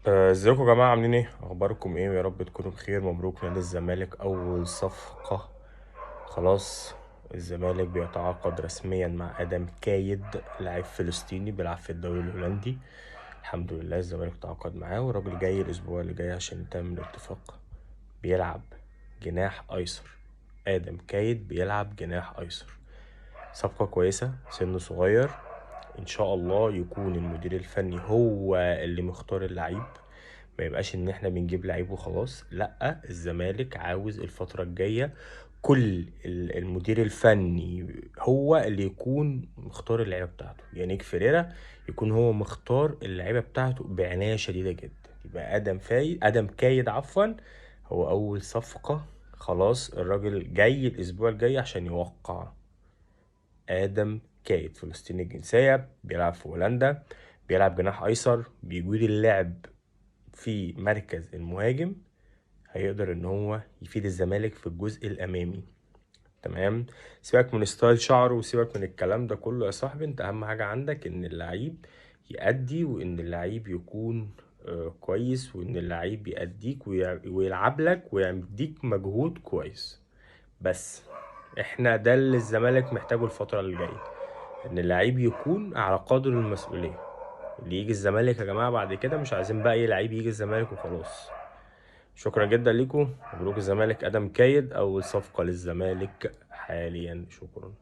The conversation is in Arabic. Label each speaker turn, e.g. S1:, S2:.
S1: ازيكم يا جماعة، عاملين ايه؟ اخباركم ايه؟ يا رب تكونوا بخير. مبروك نادي الزمالك اول صفقة. خلاص، الزمالك بيتعاقد رسميا مع ادم كايد، لاعب فلسطيني بيلعب في الدوري الهولندي. الحمد لله الزمالك تعاقد معاه، والراجل جاي الاسبوع اللي جاي عشان يتم الاتفاق. بيلعب جناح ايسر. ادم كايد بيلعب جناح ايسر. صفقة كويسة، سنه صغير. ان شاء الله يكون المدير الفني هو اللي مختار اللعيب، ما يبقاش ان احنا بنجيب لعيب وخلاص. لا، الزمالك عاوز الفترة الجاية كل المدير الفني هو اللي يكون مختار اللعيبة بتاعته. يعني فيريرا يكون هو مختار اللعيبة بتاعته بعناية شديدة جدا. يبقى ادم كايد عفوا هو اول صفقة. خلاص الراجل جاي الاسبوع الجاي عشان يوقع. آدم كايد فلسطيني الجنسية، بيلعب في هولندا، بيلعب جناح أيسر، بيجود اللعب في مركز المهاجم. هيقدر إن هو يفيد الزمالك في الجزء الأمامي. تمام. سيبك من ستايل شعره وسيبك من الكلام ده كله يا صاحبي، انت أهم حاجة عندك إن اللعيب يأدي، وإن اللعيب يكون كويس، وإن اللعيب يأديك ويلعب لك ويديك مجهود كويس. بس احنا ده اللي الزمالك محتاجه الفترة اللي جاية، ان اللعيب يكون على قدر المسؤولية. اللي يجي الزمالك يا جماعة بعد كده مش عايزين بقى اي لعيب يجي الزمالك وخلاص. شكرا جدا ليكم، مبروك الزمالك ادم كايد اول صفقة للزمالك حاليا. شكرا.